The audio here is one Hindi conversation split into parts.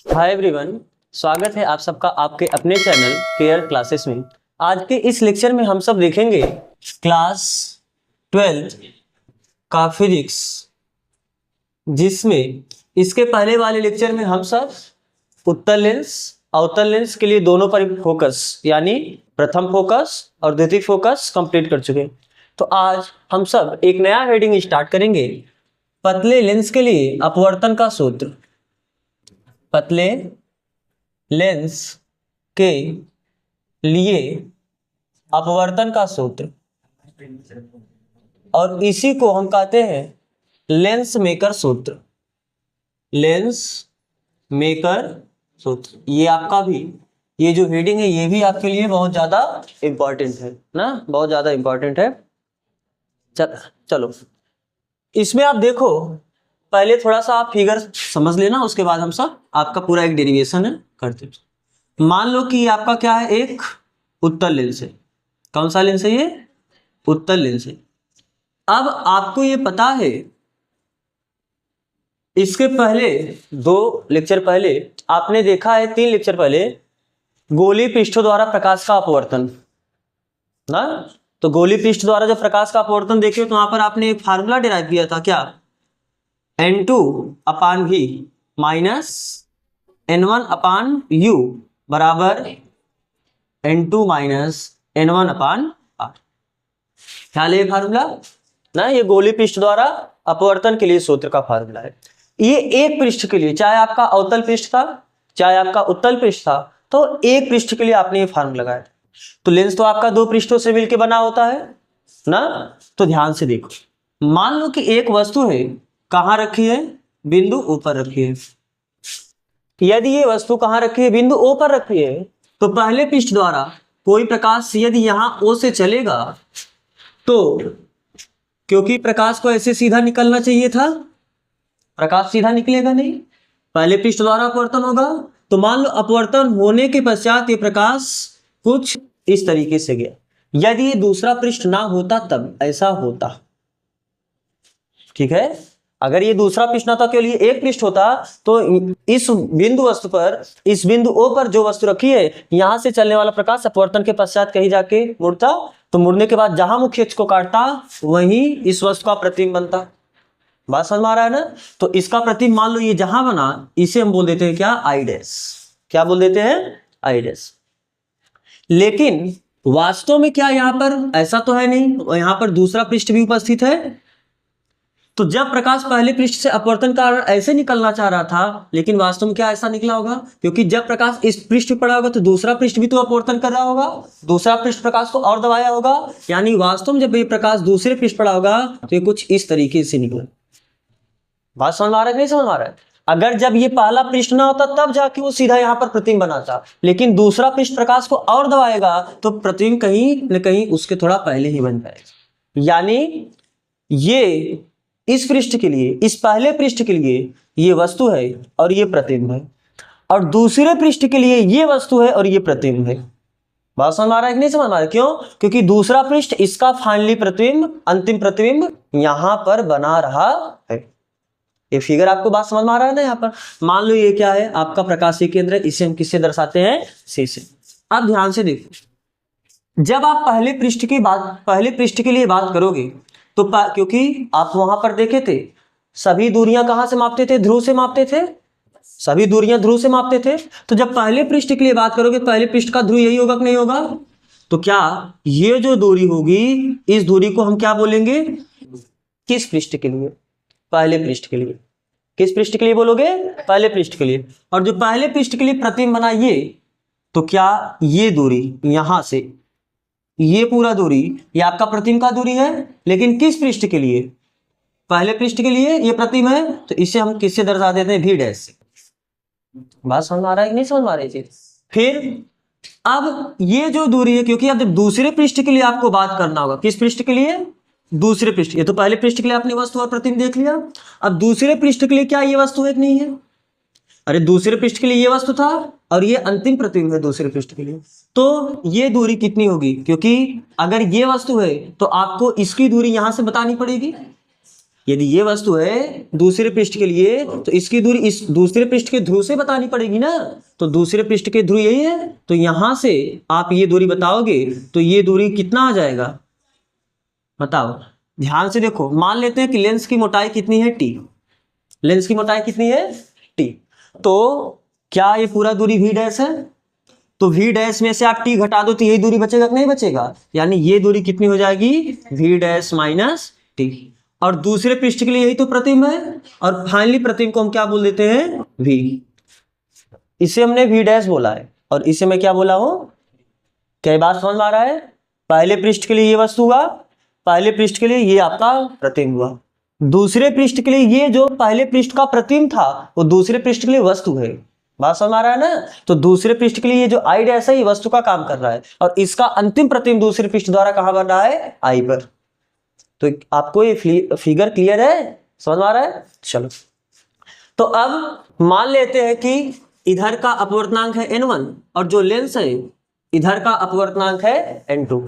हाय एवरीवन, स्वागत है आप सबका आपके अपने चैनल केयर क्लासेस में। आज के इस लेक्चर में हम सब देखेंगे क्लास 12 का फिजिक्स, जिसमें इसके पहले वाले लेक्चर में हम सब उत्तल लेंस अवतल लेंस के लिए दोनों पर फोकस यानी प्रथम फोकस और द्वितीय फोकस कंप्लीट कर चुके। तो आज हम सब एक नया हेडिंग स्टार्ट करेंगे, पतले लेंस के लिए अपवर्तन का सूत्र। पतले लेंस के लिए अपवर्तन का सूत्र, और इसी को हम कहते हैं लेंस मेकर सूत्र। लेंस मेकर सूत्र, ये आपका भी ये जो हेडिंग है ये भी आपके लिए बहुत ज्यादा इंपॉर्टेंट है ना, बहुत ज्यादा इंपॉर्टेंट है। चलो इसमें आप देखो, पहले थोड़ा सा आप फिगर समझ लेना, उसके बाद हम सब आपका पूरा एक डेरिवेशन है करते। मान लो कि ये आपका क्या है, एक उत्तल लेंस है। कौन सा लेंस है ये? उत्तल लेंस है। अब आपको ये पता है, इसके पहले 2 लेक्चर पहले आपने देखा है, 3 लेक्चर पहले गोलीय पृष्ठों द्वारा प्रकाश का अपवर्तन ना। तो गोलीय पृष्ठ द्वारा जब प्रकाश का अपवर्तन देखे तो वहां पर आपने एक फार्मूला डिराइव किया था, क्या? N2/V माइनस N1/U बराबर N2 माइनस N1/R। ख्याल है फार्मूला ना, ये गोलीय पृष्ठ द्वारा अपवर्तन के लिए सूत्र का फार्मूला है। ये एक पृष्ठ के लिए, चाहे आपका अवतल पृष्ठ था चाहे आपका उत्तल पृष्ठ था, तो एक पृष्ठ के लिए आपने ये फार्मूला लगाया। तो लेंस तो आपका 2 पृष्ठों से मिलकर बना होता है ना। तो ध्यान से देखो, मान लो कि एक वस्तु है, कहां रखी है? बिंदु O पर रखी है। यदि ये वस्तु कहां रखी है? बिंदु O पर रखी है, तो पहले पृष्ठ द्वारा कोई प्रकाश यदि यहां O से चलेगा तो, क्योंकि प्रकाश को ऐसे सीधा निकलना चाहिए था, प्रकाश सीधा निकलेगा नहीं, पहले पृष्ठ द्वारा अपवर्तन होगा। तो मान लो अपवर्तन होने के पश्चात ये प्रकाश कुछ इस तरीके से गया। यदि ये दूसरा पृष्ठ ना होता तब ऐसा होता, ठीक है। अगर ये दूसरा पृष्ठ ना था, केवल ये एक पृष्ठ होता, तो इस बिंदु वस्तु पर, इस बिंदु O पर जो वस्तु रखी है, यहां से चलने वाला प्रकाश अपवर्तन के पश्चात कहीं जाके मुड़ता, तो मुड़ने के बाद जहां मुख्य अक्ष को काटता वहीं इस वस्तु का प्रतिबिंब बनता। बात समझ में आ रहा है ना? तो इसका प्रतिबिंब मान लो ये जहां बना, इसे हम बोल देते हैं क्या? I dash. क्या बोल देते हैं? I dash. लेकिन वास्तव में क्या यहां पर ऐसा तो है नहीं, यहां पर दूसरा पृष्ठ भी उपस्थित है। तो जब प्रकाश पहले पृष्ठ से अपवर्तन का ऐसे निकलना चाह रहा था, लेकिन वास्तव में क्या ऐसा निकला होगा? क्योंकि जब प्रकाश इस पृष्ठ पर पड़ा होगा तो दूसरा पृष्ठ भी तो अपवर्तन कर रहा होगा, दूसरा पृष्ठ प्रकाश को और दबाया होगा, यानी वास्तव में जब ये प्रकाश दूसरे पृष्ठ पड़ा होगा तो ये कुछ इस तरीके से निकला। बात समझ में आ रहा है कि नहीं समझ में आ रहा है? अगर जब ये पहला पृष्ठ ना होता तब जाके वो सीधा यहाँ पर प्रतिबिंब बनाता, लेकिन दूसरा पृष्ठ प्रकाश को और दबाएगा तो प्रतिबिंब कहीं न कहीं उसके थोड़ा पहले ही बन जाएगा। यानी ये इस पृष्ठ के लिए, इस पहले पृष्ठ के लिए ये वस्तु है और ये प्रतिबिंब है, और दूसरे पृष्ठ के लिए ये वस्तु है और ये प्रतिबिंब है। बात समझ में आ रहा है कि नहीं समझ में आ रहा है? क्यों? क्योंकि दूसरा पृष्ठ इसका फाइनली प्रतिबिंब, अंतिम प्रतिबिंब यहां पर बना रहा है। ये फिगर आपको बात समझ में आ रहा है ना? यहाँ पर मान लो ये क्या है? आपका प्रकाशीय केंद्र है, इसे हम किससे दर्शाते हैं? C से। अब ध्यान से देखो, जब आप पहले पृष्ठ के लिए बात करोगे तो क्योंकि आप वहां पर देखे थे, सभी दूरियां कहां से मापते थे? ध्रुव से मापते थे, सभी दूरियां ध्रुव से मापते थे। तो जब पहले पृष्ठ के लिए बात करोगे, पहले पृष्ठ का ध्रुव यही होगा कि नहीं होगा? तो क्या ये जो दूरी होगी, इस दूरी को हम क्या बोलेंगे? किस पृष्ठ के लिए? पहले पृष्ठ के लिए। किस पृष्ठ के लिए बोलोगे? पहले पृष्ठ के लिए। और जो पहले पृष्ठ के लिए प्रतिबिंब बना ये, तो क्या ये दूरी यहां से, ये पूरा दूरी ये आपका प्रतिबिंब का दूरी है, लेकिन किस पृष्ठ के लिए? पहले पृष्ठ के लिए ये प्रतिबिंब है, तो इसे हम किससे दर्शा देते हैं? V डैश से। बात समझ में आ रहा है कि नहीं समझ में आ रही चीज? फिर अब ये जो दूरी है, क्योंकि अब जब दूसरे पृष्ठ के लिए आपको बात करना होगा, किस पृष्ठ के लिए? दूसरे पृष्ठ। ये तो पहले पृष्ठ के लिए आपने वस्तु और प्रतिबिंब देख लिया, अब दूसरे पृष्ठ के लिए क्या ये वस्तु है कि नहीं है? अरे दूसरे पृष्ठ के लिए ये वस्तु था और ये अंतिम प्रतिबिंब है दूसरे पृष्ठ के लिए, तो ये दूरी कितनी होगी? क्योंकि अगर ये वस्तु है तो आपको इसकी दूरी यहां से बतानी पड़ेगी, यदि ये वस्तु है दूसरे पृष्ठ के लिए तो इसकी दूरी इस दूसरे पृष्ठ के ध्रुव से बतानी पड़ेगी ना। तो दूसरे पृष्ठ के ध्रुव यही है, तो यहां से आप ये दूरी बताओगे तो ये दूरी कितना आ जाएगा बताओ। ध्यान से देखो, मान लेते हैं कि लेंस की मोटाई कितनी है टी, लेंस की मोटाई कितनी है टी, तो क्या ये पूरा दूरी v डैश है, तो v डैश में से आप t घटा दो तो यही दूरी बचेगा कि नहीं बचेगा, यानी ये दूरी कितनी हो जाएगी v डैश माइनस टी। और दूसरे पृष्ठ के लिए यही तो प्रतिबिंब है, और फाइनली प्रतिबिंब को हम क्या बोल देते हैं v। इसे हमने v डैश बोला है और इसे मैं क्या बोला हूं, क्या बात समझ में आ रहा है। पहले पृष्ठ के लिए ये वस्तु हुआ, पहले पृष्ठ के लिए ये आपका प्रतिबिंब हुआ, दूसरे पृष्ठ के लिए ये जो पहले पृष्ठ का प्रतिबिंब था वो दूसरे पृष्ठ के लिए वस्तु है। बात समझ आ रहा है ना। तो दूसरे पृष्ठ के लिए ये जो आई डैश है ये वस्तु का काम कर रहा है और इसका अंतिम प्रतिबिंब दूसरे पृष्ठ द्वारा कहां बन रहा है आई पर। तो आपको ये फिगर क्लियर है, समझ में आ रहा है। चलो तो अब मान लेते हैं कि इधर का अपवर्तनांक है n1 और जो लेंस है इधर का अपवर्तनांक है n2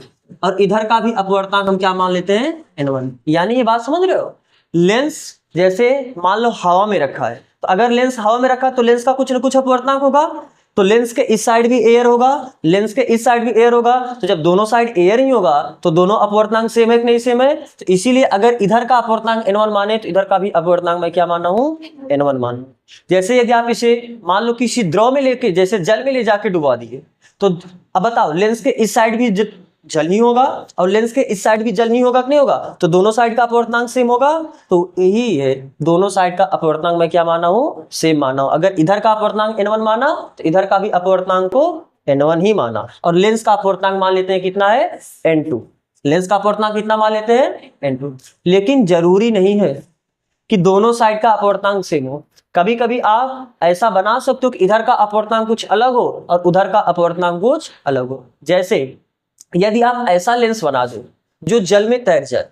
और इधर का भी अपवर्तनांक हम क्या मान लेते हैं n1। यानी ये बात समझ रहे हो, लेंस जैसे मान लो हवा में रखा है, तो अगर लेंस हवा में रखा तो लेंस का कुछ ना कुछ अपवर्तनांक होगा, तो लेंस के इस साइड भी एयर होगा, लेंस के इस साइड भी एयर होगा, तो जब दोनों साइड एयर ही होगा तो दोनों अपवर्तनांक सेम है कि नहीं सेम है। तो इसीलिए अगर इधर का अपवर्तनांक n1 माने तो इधर का भी अपवर्तनांक मैं क्या मान रहा हूं n1 मान। जैसे यदि आप इसे मान लो किसी द्रव में लेके जैसे जल में ले जाके डुबा दिए, तो अब बताओ लेंस के इस साइड भी जल नहीं होगा और लेंस के इस साइड भी जल नहीं होगा कि नहीं होगा, तो दोनों साइड का अपवर्तनांक सेम होगा। तो यही है, दोनों साइड का अपवर्तनांक मैं क्या माना हूं सेम माना हूं। अगर इधर का अपवर्तनांक n1 माना तो इधर का भी अपवर्तनांक को n1 ही माना, और लेंस का अपवर्तनांक मान लेते हैं कितना है n2, लेंस का अपवर्तनांक कितना मान लेते हैं n2। लेकिन जरूरी नहीं है कि दोनों साइड का अपवर्तनांक सेम हो, कभी कभी आप ऐसा बना सकते हो कि इधर का अपवर्तनांक कुछ अलग हो और उधर का अपवर्तनांक कुछ अलग हो। जैसे यदि आप ऐसा लेंस बना दो जो जल में तैर जाए,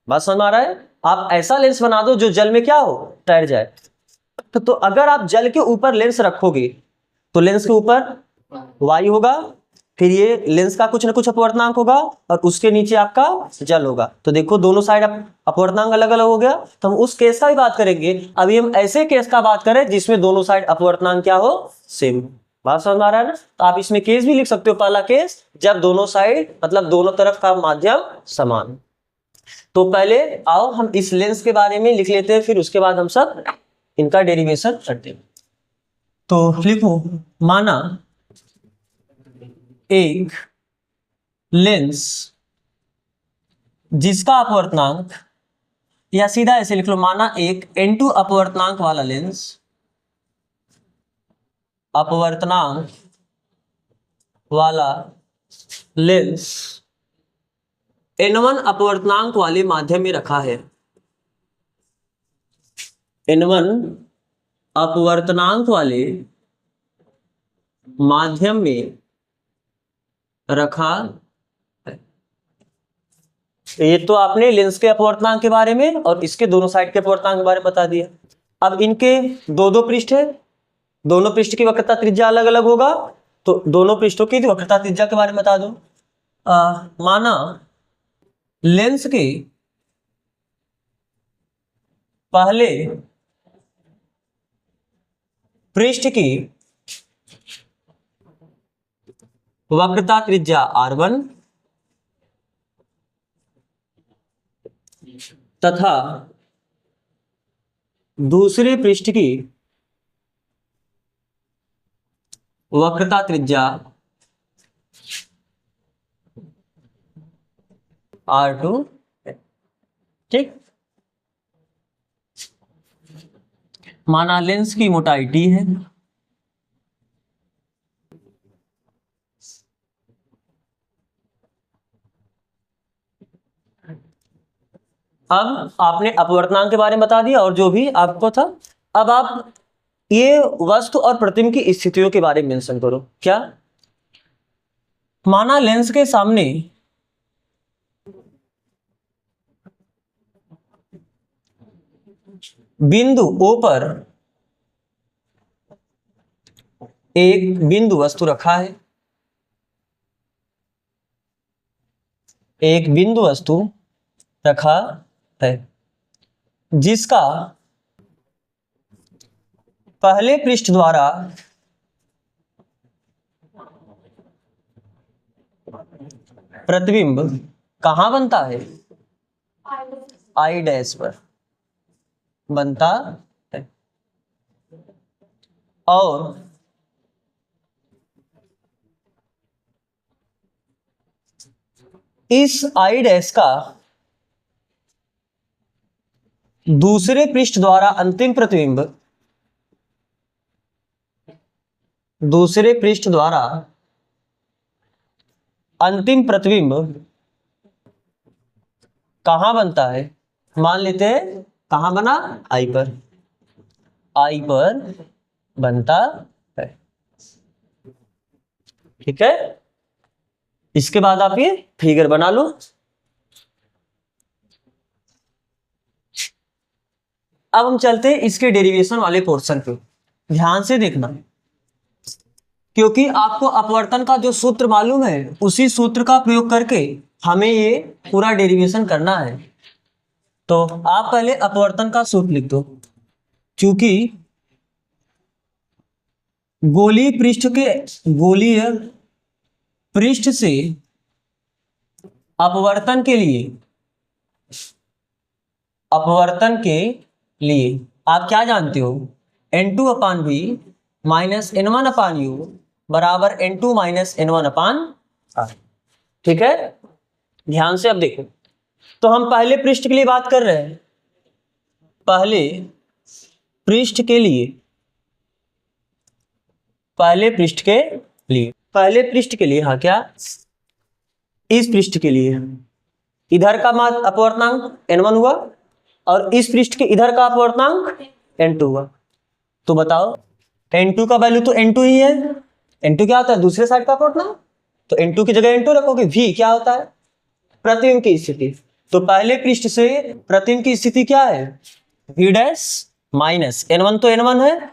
बात समझ में आ रहा है, आप ऐसा लेंस बना दो जो जल में क्या हो तैर जाए, तो अगर आप जल के ऊपर लेंस रखोगे तो लेंस के ऊपर वायु होगा, फिर ये लेंस का कुछ ना कुछ अपवर्तनांक होगा और उसके नीचे आपका जल होगा। तो देखो दोनों साइड अपवर्तनांक अलग अलग हो गया, तो हम उस केस का भी बात करेंगे। अभी हम ऐसे केस का बात करें जिसमें दोनों साइड अपवर्तनांक क्या हो सेम। बात समझ में आ रहा है ना। तो आप इसमें केस भी लिख सकते हो, पहला केस जब दोनों साइड मतलब दोनों तरफ का माध्यम समान। तो पहले आओ हम इस लेंस के बारे में लिख लेते हैं, फिर उसके बाद हम सब इनका डेरिवेशन करते हैं। तो लिखो, माना एक लेंस जिसका अपवर्तनांक, या सीधा ऐसे लिख लो, माना एक n2 अपवर्तनांक वाला लेंस, अपवर्तनांक वाला लेंस n1 अपवर्तनांक वाले माध्यम में रखा है, n1 अपवर्तनांक वाले माध्यम में रखा है। ये तो आपने लेंस के अपवर्तनांक के बारे में और इसके दोनों साइड के अपवर्तनांक के बारे में बता दिया। अब इनके दो दो पृष्ठ है, दोनों पृष्ठ की वक्रता त्रिज्या अलग अलग होगा, तो दोनों पृष्ठों की वक्रता त्रिज्या के बारे में बता दो। माना लेंस के पहले पृष्ठ की वक्रता त्रिज्या r1 तथा दूसरे पृष्ठ की वक्रता त्रिज्या r2, ठीक। माना लेंस की मोटाई d है, अब आपने अपवर्तनांक के बारे में बता दिया और जो भी आपको था। अब आप ये वस्तु और प्रतिबिंब की स्थितियों के बारे में मेंशन करो। क्या, माना लेंस के सामने बिंदु O पर एक बिंदु वस्तु रखा है, एक बिंदु वस्तु रखा है। जिसका पहले पृष्ठ द्वारा प्रतिबिंब कहां बनता है? आई डैश पर बनता है। और इस आई डैश का दूसरे पृष्ठ द्वारा अंतिम प्रतिबिंब, दूसरे पृष्ठ द्वारा अंतिम प्रतिबिंब कहां बनता है? मान लेते हैं कहां बना? आई पर, आई पर बनता है। ठीक है, इसके बाद आप ये फिगर बना लो। अब हम चलते हैं इसके डेरिवेशन वाले पोर्शन पे। ध्यान से देखना, क्योंकि आपको अपवर्तन का जो सूत्र मालूम है उसी सूत्र का प्रयोग करके हमें ये पूरा डेरिवेशन करना है। तो आप पहले अपवर्तन का सूत्र लिख दो। क्योंकि गोलीय पृष्ठ से अपवर्तन के लिए आप क्या जानते हो? N2/V माइनस N1/U बराबर N2 माइनस N1/R। ठीक है, ध्यान से अब देखो। तो हम पहले पृष्ठ के लिए बात कर रहे हैं। पहले पृष्ठ के लिए हाँ, क्या इस पृष्ठ के लिए इधर का अपवर्तनांक N1 हुआ और इस पृष्ठ के इधर का अपवर्तनांक N2 हुआ। तो बताओ N2 का वैल्यू तो N2 ही है। N2 क्या होता है? दूसरे साइड का अपवर्तनांक। तो N2 की जगह N2 रखोगे। V क्या होता है? प्रतिबिंब की स्थिति। तो पहले पृष्ठ से प्रतिबिंब की स्थिति क्या है? V डैश माइनस N1 तो N1 है,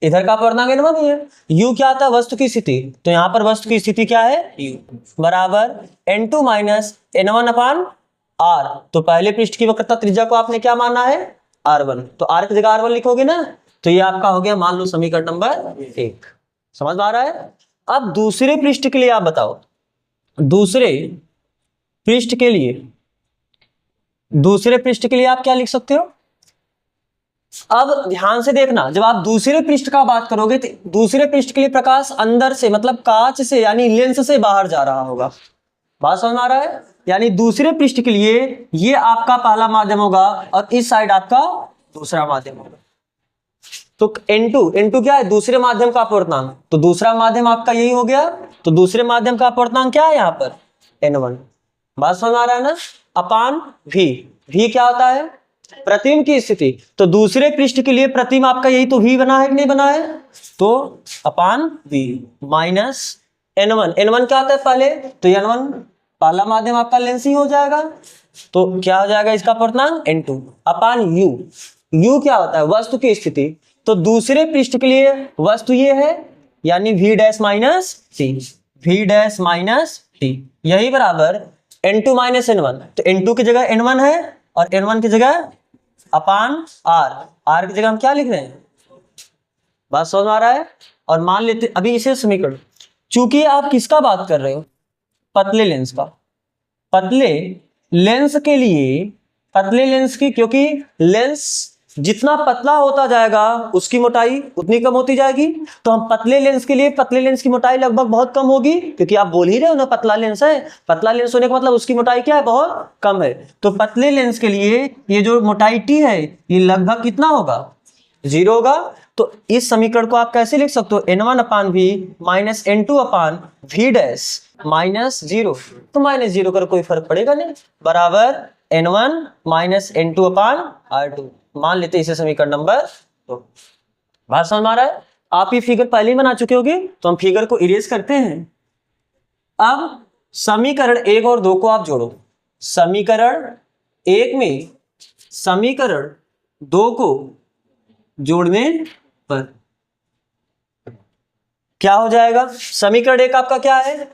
इधर का अपवर्तनांक N1 ही है। U क्या आता है? वस्तु की स्थिति। तो यहाँ पर वस्तु की स्थिति क्या है? U बराबर N2 माइनस N1/R। तो पहले पृष्ठ की वक्रता त्रिज्या को आपने क्या माना है? R1। तो R की जगह R1 लिखोगे ना, तो ये आपका हो गया मान लो समीकरण नंबर 1। समझ में आ रहा है? अब दूसरे पृष्ठ के लिए आप बताओ। दूसरे पृष्ठ के लिए आप क्या लिख सकते हो? अब ध्यान से देखना, जब आप दूसरे पृष्ठ का बात करोगे तो दूसरे पृष्ठ के लिए प्रकाश अंदर से मतलब कांच से यानी लेंस से बाहर जा रहा होगा। बात समझ में आ रहा है? यानी दूसरे पृष्ठ के लिए ये आपका पहला माध्यम होगा और इस साइड आपका दूसरा माध्यम होगा। तो N2 क्या है? दूसरे माध्यम का अपवर्तनांक। तो दूसरा माध्यम आपका यही हो गया। तो दूसरे माध्यम का अपवर्तनांक क्या है यहाँ पर? N1। बात समझ में आ रहा है ना? अपान V क्या होता है? प्रतिबिंब की स्थिति। तो दूसरे पृष्ठ के लिए प्रतिबिंब आपका यही तो V बना है कि नहीं बना है? तो अपान V माइनस N1 क्या होता है पहले? तो N1 पहला माध्यम आपका लेंस ही हो जाएगा। तो क्या हो जाएगा इसका अपवर्तनांक? N2 अपान U क्या होता है? वस्तु की स्थिति। तो दूसरे पृष्ठ के लिए वस्तु ये है यानी V डैश माइनस C यही बराबर N2 माइनस N1। तो N2 की जगह N1 है और N1 की जगह अपान R की जगह हम क्या लिख रहे हैं? बात समझ में आ रहा है? और मान लेते अभी इसे समीकरण, चूंकि आप किसका बात कर रहे हो? पतले लेंस का। पतले लेंस की, क्योंकि लेंस जितना पतला होता जाएगा उसकी मोटाई उतनी कम होती जाएगी। तो हम पतले लेंस के लिए, पतले लेंस की मोटाई लगभग बहुत कम होगी, क्योंकि आप बोल ही रहे हो ना पतला लेंस है। पतला लेंस होने का मतलब उसकी मोटाई क्या है? बहुत कम है। तो पतले लेंस के लिए ये जो मोटाई T है ये लगभग कितना होगा? 0 होगा। तो इस समीकरण को आप कैसे लिख सकते हो? N1/V minus N2/V dash minus 0। तो माइनस 0 कर कोई फर्क पड़ेगा नहीं, बराबर N1 माइनस N2/R2। मान लेते इसे समीकरण नंबर 2। बात समझ में आ रहा है? आप ये फिगर पहले ही बना चुके होगे, तो हम फिगर को इरेज करते हैं। अब समीकरण 1 और 2 को आप जोड़ो। समीकरण 1 में समीकरण 2 को जोड़ने पर क्या हो जाएगा? समीकरण 1 आपका क्या है?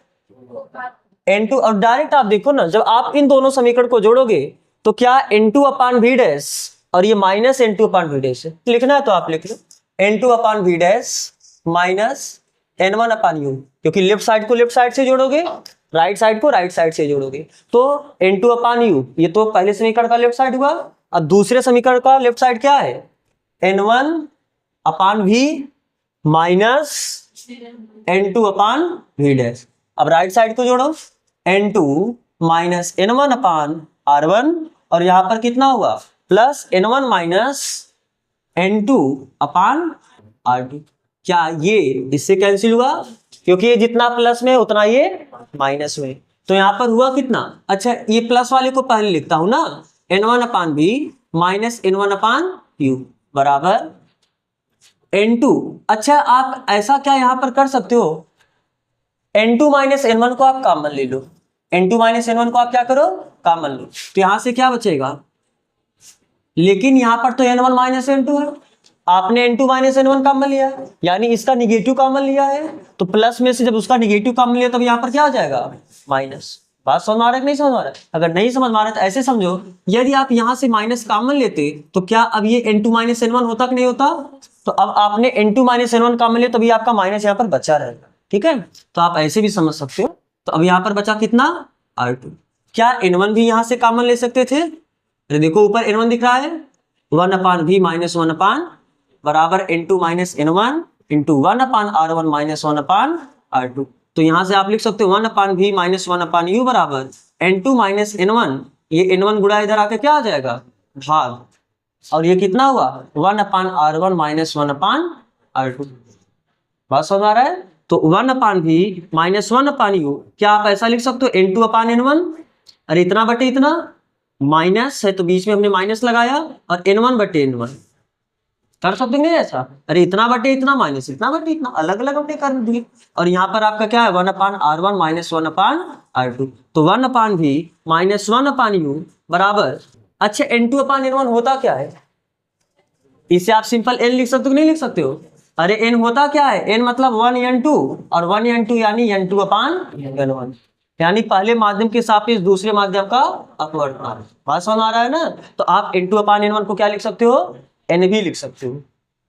N2। और डायरेक्ट आप देखो ना, जब आप इन दोनों समीकरण को जोड़ोगे तो क्या N2/V डैश और ये minus N two upon V dash है। लिखना है तो आप लिख लो N two upon V dash minus N one upon U, क्योंकि लेफ्ट साइड को लेफ्ट साइड से जोड़ोगे, राइट साइड को राइट साइड से जोड़ोगे, तो एन टू अपान यू, ये तो पहले समीकरण का लेफ्ट साइड हुआ। अब दूसरे समीकरण का लेफ्ट साइड क्या है, N one upon V minus N two upon V dash. अब राइट साइड को जोड़ो, N two minus N one upon R one, और यहां पर कितना हुआ plus N one minus N two upon R two. क्या ये इससे कैंसिल हुआ, क्योंकि ये जितना प्लस में उतना ये माइनस में, तो यहां पर हुआ कितना, अच्छा ये प्लस वाले को पहले लिखता हूं ना, N one upon B minus N one upon U बराबर एन टू। अच्छा आप ऐसा क्या यहां पर कर सकते हो, N two minus N one को आप कॉमन ले लो, N two minus N one को आप क्या करो कॉमन लो, तो यहां से क्या बचेगा, लेकिन यहां पर तो N one minus N two है, आपने N two minus N one common लिया, यानी इसका निगेटिव कॉमन लिया है, तो प्लस में से जब उसका निगेटिव कॉमन लिया तब यहां पर क्या हो जाएगा माइनस। बात समझ में आ रहा है कि नहीं समझ में आ रहा है, अगर नहीं समझ में आ रहा है तो ऐसे समझो, यदि आप यहां से माइनस कॉमन लेते तो क्या अब ये N two minus N one होता कि नहीं होता, तो अब आपने N two minus N one common लिया तभी आपका माइनस यहाँ पर बचा रहेगा, ठीक है, तो आप ऐसे भी समझ सकते हो। तो अब यहाँ पर बचा कितना आर टू, क्या एन वन भी यहाँ से कॉमन ले सकते थे, अरे देखो ऊपर एन वन दिख रहा है, one upon V minus one upon बराबर N two minus N one into one upon R one minus one upon R two, तो यहां से आप लिख सकते हो one upon V minus one upon U बराबर N two minus N one, ये एन वन गुणा इधर आके क्या आ जाएगा भाग, और ये कितना हुआ one upon R one minus one upon R two. बात समझ आ रहा है, तो one upon V minus one upon U, क्या आप ऐसा लिख सकते हो N two upon N one, अरे इतना बटे इतना माइनस है तो बीच में हमने माइनस लगाया, और एन वन बटे एन वन कर सकते हैं ऐसा, अरे इतना बटे इतना माइनस इतना बटे इतना अलग अलग हमने कर दिए, और यहाँ पर आपका क्या है one upon R one minus one upon R two, तो one upon V minus one upon U बराबर, अच्छा N two upon N one होता क्या है, इसे आप सिंपल एन लिख सकते हो नहीं लिख सकते हो, अरे एन होता क्या है, एन मतलब वन एन टू, और वन एन टू यानी N two upon N one, यानी पहले माध्यम के सापेक्ष दूसरे माध्यम का अपवर्तन। बात समझ आ रहा है ना, तो आप N two upon N one को क्या लिख सकते हो एन भी लिख सकते हो,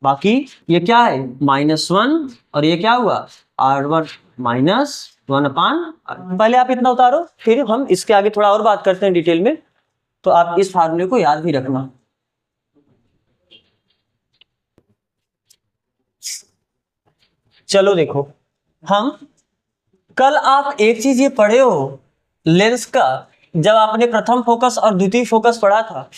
बाकी ये क्या है माइनस वन, और ये क्या हुआ R one minus one upon, पहले आप इतना उतारो फिर हम इसके आगे थोड़ा और बात करते हैं डिटेल में, तो आप इस फार्मूले को याद भी रखना। चलो देखो, हम कल आप एक चीज ये पढ़े हो लेंस का, जब आपने प्रथम फोकस और द्वितीय फोकस पढ़ा था,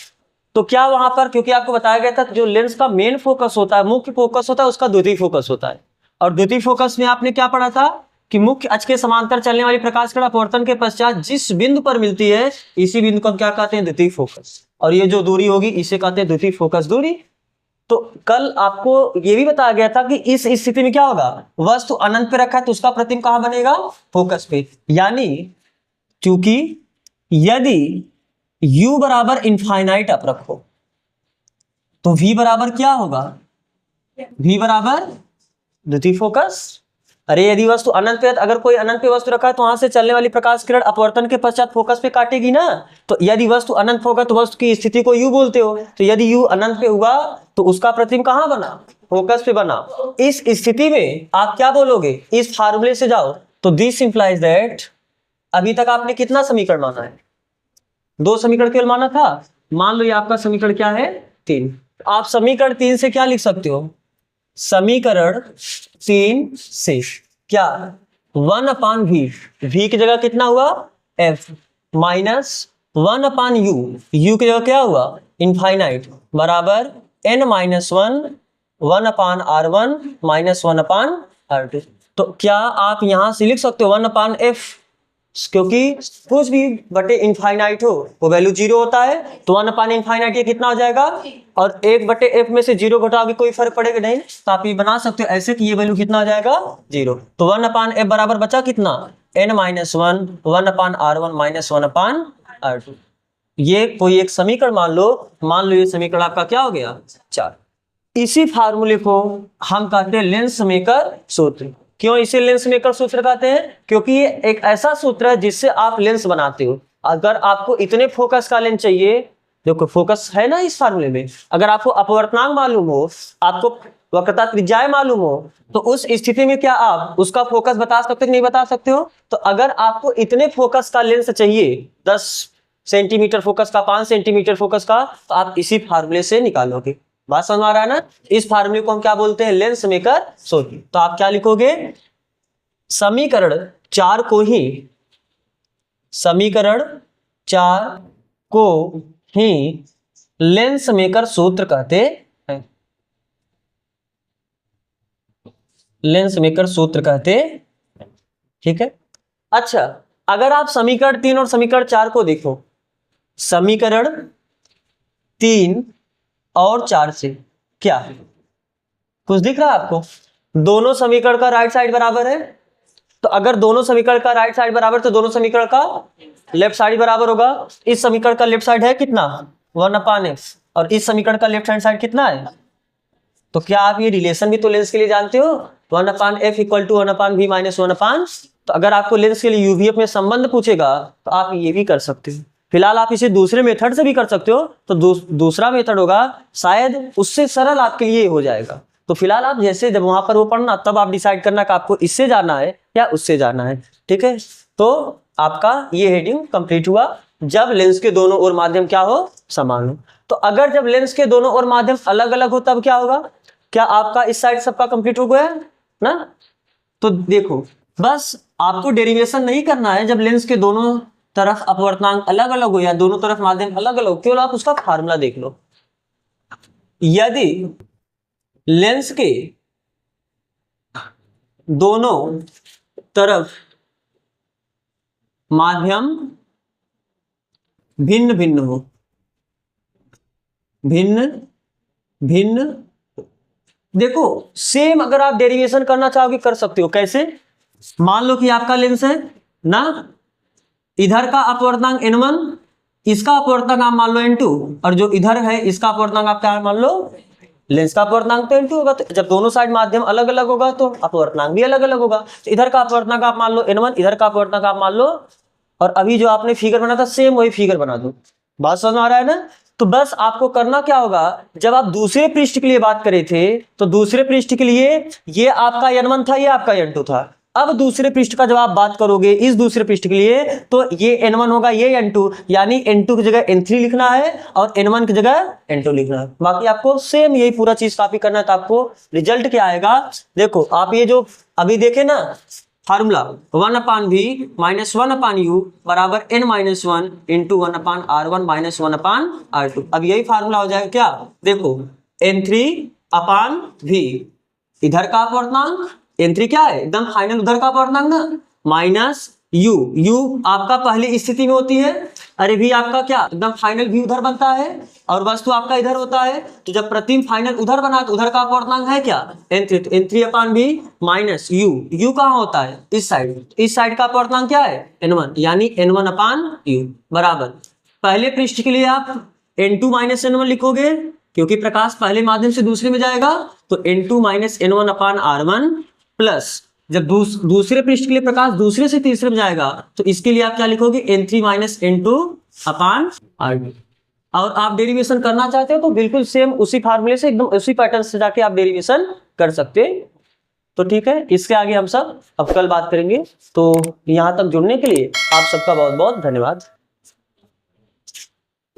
तो क्या वहां पर, क्योंकि आपको बताया गया था जो लेंस का मेन फोकस होता है मुख्य फोकस होता है उसका द्वितीय फोकस होता है, और द्वितीय फोकस में आपने क्या पढ़ा था कि मुख्य अक्ष के समांतर चलने वाली प्रकाश किरण अपवर्तन के पश्चात जिस बिंदु पर मिलती है इसी बिंदु को हम क्या कहते हैं द्वितीय फोकस, और ये जो दूरी होगी इसे कहते हैं द्वितीय फोकस दूरी। तो कल आपको ये भी बताया गया था कि इस स्थिति में क्या होगा, वस्तु अनंत पे रखा है तो उसका प्रतिबिंब कहां बनेगा फोकस पे, यानी क्योंकि यदि u बराबर इनफाइनाइट आप रखो तो v बराबर क्या होगा, v बराबर द्वितीय फोकस, अरे यदि वस्तु अनंत पे, अगर कोई अनंत पे वस्तु रखा है तो वहां से चलने वाली प्रकाश किरण अपवर्तन के पश्चात फोकस पे काटेगी ना, तो यदि वस्तु अनंत होगा तो वस्तु की स्थिति को u बोलते हो, तो यदि u अनंत पे हुआ तो उसका प्रतिबिंब कहां बना फोकस पे बना। इस स्थिति में आप क्या बोलोगे, इस फार्मूले से जाओ, तो दिस इंप्लाइज दैट, अभी तक आपने कितना समीकरण माना है, दो समीकरण केवल माना था, मान लो ये आपका समीकरण क्या है 3, आप समीकरण 3 से क्या लिख सकते हो, समीकरण 3 से क्या 1 अपान वी, वी की जगह कितना हुआ F, minus 1 upon U, U की जगह क्या हुआ इनफाइनाइट, बराबर N minus one, 1 upon R one minus 1 upon R two. तो क्या आप यहां से लिख सकते हो 1 अपान एफ, क्योंकि कुछ भी बटे इनफाइनाइट हो वो वैल्यू 0 होता है, तो 1 अपान इनफाइनाइट ये कितना हो जाएगा, और 1 बटे एफ में से 0 घटाओगे कोई फर्क पड़ेगा नहीं, तो आप ये बना सकते हो ऐसे कि ये वैल्यू कितना हो जाएगा 0, तो 1 अपान एफ बराबर बचा कितना n minus one, 1 upon R one minus 1 upon R two. ये कोई एक समीकरण मान लो ये समीकरण आपका क्या हो गया 4। इसी फार्मूले को हम कहते हैं लेंस मेकर सूत्र। क्यों इसे लेंस मेकर सूत्र कहते हैं, क्योंकि ये एक ऐसा सूत्र है जिससे आप लेंस बनाते हो। अगर आपको इतने फोकस का लेंस चाहिए, देखो फोकस है ना इस फार्मूले में। अगर आपको अपवर्तनांक मालूम हो, आपको वक्रता त्रिज्याएं मालूम हो, तो उस स्थिति में क्या आप उसका फोकस बता सकते हो नहीं बता सकते हो? तो अगर आपको इतने फोकस का लेंस चाहिए, 10 सेंटीमीटर फोकस का, 5 सेंटीमीटर फोकस का, तो आप इसी फार्मूले से निकालोगे। बात समझ आ रहा है ना? इस फार्मूले को हम क्या बोलते हैं? लेंस मेकर सूत्र। तो आप क्या लिखोगे? समीकरण 4 को ही लेंस मेकर सूत्र कहते हैं। लेंस मेकर सूत्र कहते, ठीक है। अच्छा, अगर आप समीकरण 3 और समीकरण 4 को देखो, समीकरण 3 और 4 से क्या कुछ दिख रहा है आपको? दोनों समीकरण का राइट साइड बराबर है। तो अगर दोनों समीकरण का राइट साइड बराबर, तो दोनों समीकरण का लेफ्ट साइड बराबर होगा। इस समीकरण का लेफ्ट साइड है कितना? 1/x, और इस समीकरण का लेफ्ट हैंड साइड कितना है? तो क्या आप ये रिलेशन भी तो लेंस के लिए जानते हो? 1/f = 1/v - 1/। तो अगर आपको लेंस के लिए यूवीएफ में संबंध पूछेगा तो आप ये भी कर सकते हो। फिलहाल आप इसे दूसरे मेथड से भी कर सकते हो, तो दूसरा मेथड होगा, शायद उससे सरल आपके लिए हो जाएगा। तो फिलहाल आप जैसे जब वहां पर वो पढ़ना, तब आप डिसाइड करना कि आपको इससे जाना है या उससे जाना है, ठीक है। तो आपका ये हेडिंग कंप्लीट हुआ, जब लेंस के दोनों ओर माध्यम क्या हो? समान हो। तो अगर जब लेंस के दोनों ओर माध्यम अलग अलग हो तब क्या होगा? क्या आपका इस साइड सबका कंप्लीट हो गया ना? तो देखो, बस आपको डेरिवेशन नहीं करना है। जब लेंस के दोनों तरफ अपवर्तनांक अलग अलग हो या दोनों तरफ माध्यम अलग अलग हो, केवल आप उसका फार्मूला देख लो। यदि लेंस के दोनों तरफ माध्यम भिन्न भिन्न हो, देखो सेम अगर आप डेरिवेशन करना चाहोगे कर सकते हो। कैसे? मान लो कि आपका लेंस है ना, इधर का अपवर्तनांक n1, इसका अपवर्तनांक आप मान लो n2, और जो इधर है इसका अपवर्तनांक आप क्या मान लो? लेंस का अपवर्तनांक तो n2 होगा। तो जब दोनों साइड माध्यम अलग अलग होगा तो अपवर्तनांक भी अलग अलग होगा। तो इधर का अपवर्तनांक आप मान लो n1, इधर का अपवर्तनांक आप मान लो, और अभी जो आपने फिगर बना था सेम वही फिगर बना दो। बात समझ में आ रहा है ना? तो बस आपको करना क्या होगा, जब आप दूसरे पृष्ठ के लिए बात करे थे, तो दूसरे पृष्ठ के लिए ये आपका n1 था, ये आपका n2 था। अब दूसरे पृष्ठ का जब आप बात करोगे इस दूसरे पृष्ठ के लिए, तो ये n1 होगा, ये n2, यानी n2 की जगह n3 लिखना है और n1 की जगह n2 लिखना है। बाकी आपको सेम यही पूरा चीज कॉपी करना है। तो आपको रिजल्ट क्या आएगा? देखो, आप ये जो अभी देखे ना फार्मूला, 1/v - 1/u बराबर n - 1 × 1/r1 - 1/r2। अब यही फार्मूला हो जाएगा क्या? देखो, n3/v, इधर का अपवर्तनांक n3 क्या है? एकदम फाइनल उधर का अपवर्तनांक ना, माइनस u आपका पहली स्थिति में होती है, अरे v आपका क्या एकदम फाइनल v उधर बनता है और वस्तु आपका इधर होता है। तो जब प्रतिबिंब फाइनल उधर बना तो उधर का अपवर्तनांक है क्या? n3। तो n3/v माइनस u कहाँ होता है? इस साइड का अपवर्तनांक क्या है? n1, यानी n1/u बराबर, पहले पृष्ठ के लिए आप n2 - n1 लिखोगे क्योंकि प्रकाश पहले माध्यम से दूसरे में जाएगा, तो n2 - n1/r1 प्लस जब दूसरे पृष्ठ के लिए प्रकाश दूसरे से तीसरे में जाएगा तो इसके लिए आप क्या लिखोगे? n3 - n2/r2। और आप डेरिवेशन करना चाहते हो तो बिल्कुल सेम उसी फार्मूले से, एकदम उसी पैटर्न से जाके आप डेरिवेशन कर सकते हैं। तो ठीक है, इसके आगे हम सब अब कल बात करेंगे। तो यहां तक जुड़ने के लिए आप सबका बहुत बहुत धन्यवाद।